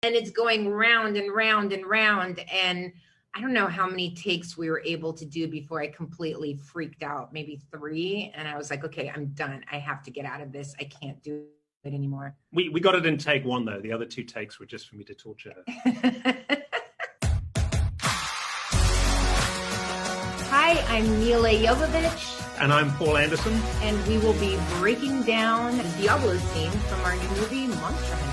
And it's going round and round and round. And I don't know how many takes we were able to do before I completely freaked out, maybe 3. And I was like, okay, I'm done. I have to get out of this. I can't do it anymore. We got it in take 1, though. The other 2 takes were just for me to torture her. Hi, I'm Mila Jovovich. And I'm Paul Anderson. And we will be breaking down the Diablo scene from our new movie, Monster Hunter.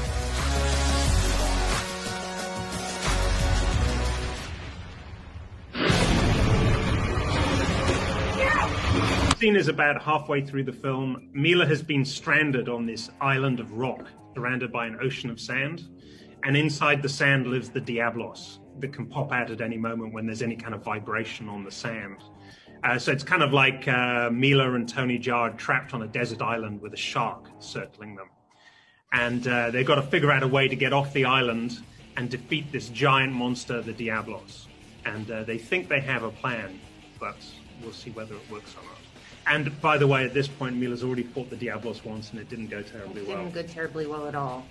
The scene is about halfway through the film. Mila has been stranded on this island of rock, surrounded by an ocean of sand. And inside the sand lives the Diablos that can pop out at any moment when there's any kind of vibration on the sand. So it's kind of like Mila and Tony Jaa trapped on a desert island with a shark circling them. And they've got to figure out a way to get off the island and defeat this giant monster, the Diablos. And they think they have a plan, but we'll see whether it works or not. And by the way, at this point, Mila's already fought the Diablos once and it didn't go terribly well. It didn't go terribly well at all.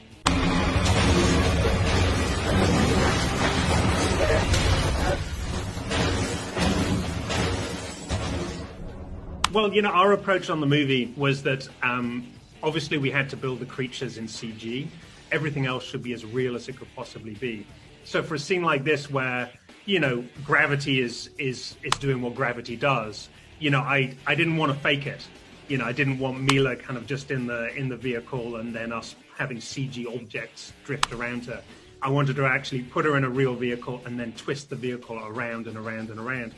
Well, you know, our approach on the movie was that obviously we had to build the creatures in CG. Everything else should be as real as it could possibly be. So for a scene like this where, you know, gravity is doing what gravity does, you know, I didn't want to fake it. You know, I didn't want Mila kind of just in the vehicle and then us having CG objects drift around her. I wanted to actually put her in a real vehicle and then twist the vehicle around and around and around.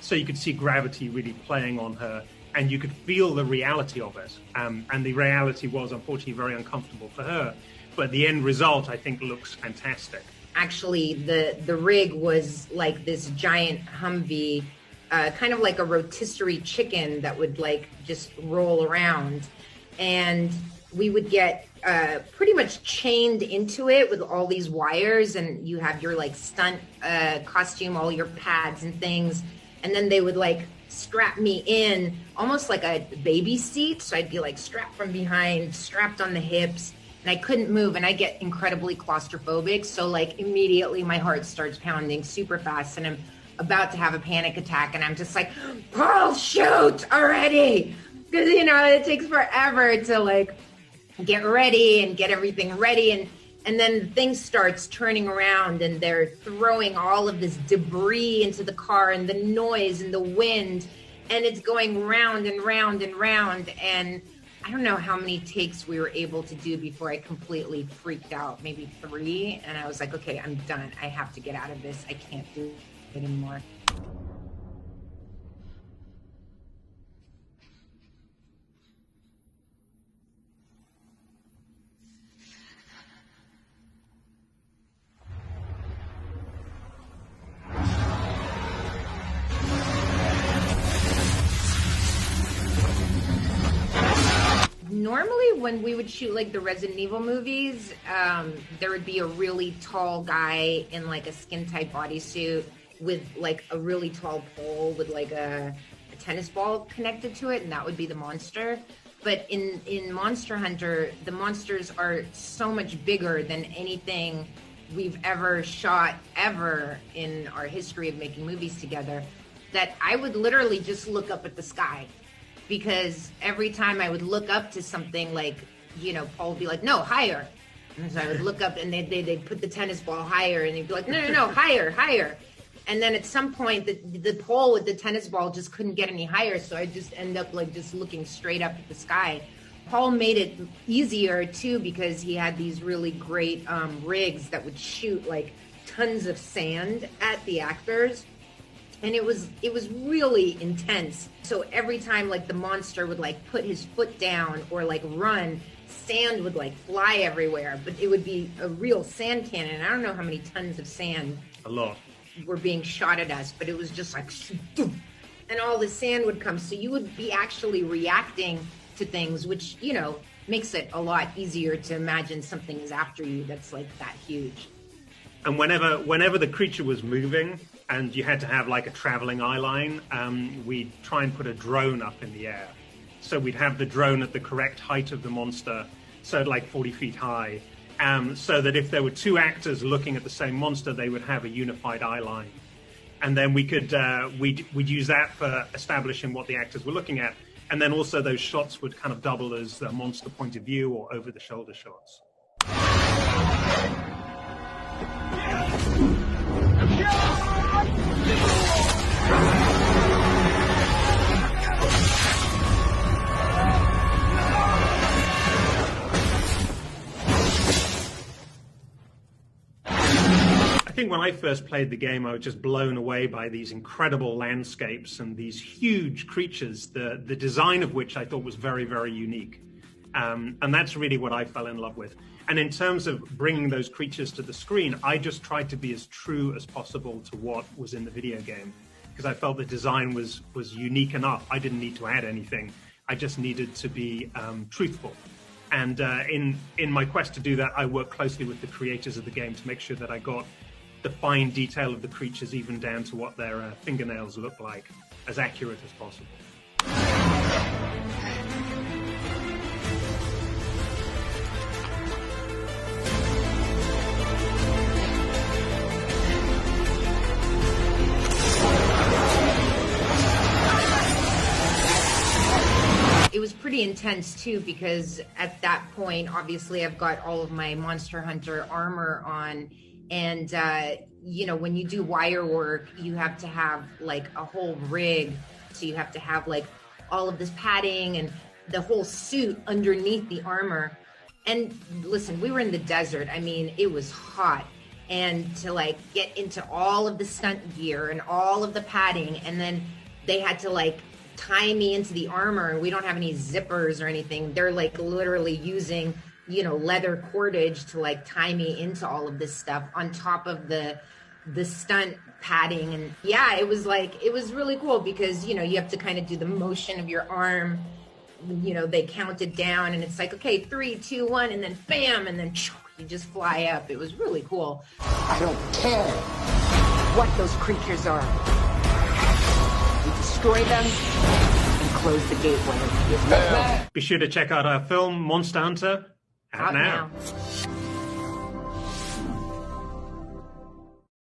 So you could see gravity really playing on her and you could feel the reality of it. And the reality was unfortunately very uncomfortable for her. But the end result, I think, looks fantastic. Actually, the rig was like this giant Humvee, kind of like a rotisserie chicken that would like just roll around. And we would get pretty much chained into it with all these wires, and you have your like stunt costume, all your pads and things. And then they would like strap me in almost like a baby seat. So I'd be like strapped from behind, strapped on the hips, and I couldn't move. And I get incredibly claustrophobic. So like immediately my heart starts pounding super fast and I'm about to have a panic attack. And I'm just like, Paul, shoot already. Because, you know, it takes forever to like get ready and get everything ready. And then the thing starts turning around and they're throwing all of this debris into the car and the noise and the wind. And it's going round and round and round. And I don't know how many takes we were able to do before I completely freaked out, maybe 3. And I was like, okay, I'm done. I have to get out of this. I can't do it anymore. Normally when we would shoot like the Resident Evil movies, there would be a really tall guy in like a skin tight bodysuit with like a really tall pole with like a tennis ball connected to it, and that would be the monster. But in Monster Hunter, the monsters are so much bigger than anything we've ever shot ever in our history of making movies together, that I would literally just look up at the sky. Because every time I would look up to something, like, you know, Paul would be like, no, higher. And so I would look up and they'd put the tennis ball higher and they'd be like, no, higher, higher. And then at some point the pole with the tennis ball just couldn't get any higher. So I just end up like just looking straight up at the sky. Paul made it easier too, because he had these really great rigs that would shoot like tons of sand at the actors. And it was really intense. So every time like the monster would like put his foot down or like run, sand would like fly everywhere. But it would be a real sand cannon. I don't know how many tons of sand were being shot at us, but it was just like, and all the sand would come. So you would be actually reacting to things, which, you know, makes it a lot easier to imagine something is after you that's like that huge. And whenever the creature was moving and you had to have like a traveling eye line, we'd try and put a drone up in the air. So we'd have the drone at the correct height of the monster, so like 40 feet high. so that if there were two actors looking at the same monster, they would have a unified eye line. And then we could we'd use that for establishing what the actors were looking at. And then also those shots would kind of double as the monster point of view or over-the-shoulder shots. I think when I first played the game, I was just blown away by these incredible landscapes and these huge creatures, the design of which I thought was very, very unique. And that's really what I fell in love with. And in terms of bringing those creatures to the screen, I just tried to be as true as possible to what was in the video game, because I felt the design was unique enough. I didn't need to add anything. I just needed to be truthful. And in my quest to do that, I worked closely with the creators of the game to make sure that I got the fine detail of the creatures, even down to what their fingernails look like, as accurate as possible. It was pretty intense too, because at that point, obviously I've got all of my Monster Hunter armor on. And, you know, when you do wire work, you have to have like a whole rig. So you have to have like all of this padding and the whole suit underneath the armor. And listen, we were in the desert. I mean, it was hot. And to like get into all of the stunt gear and all of the padding, and then they had to like tie me into the armor, and we don't have any zippers or anything. They're like literally using, you know, leather cordage to like tie me into all of this stuff on top of the stunt padding. And yeah, it was really cool because, you know, you have to kind of do the motion of your arm. You know, they count it down and it's like, okay, 3, 2, 1, and then bam, and then you just fly up. It was really cool. I don't care what those creatures are. We destroy them and close the gateway. Be sure to check out our film Monster Hunter out now.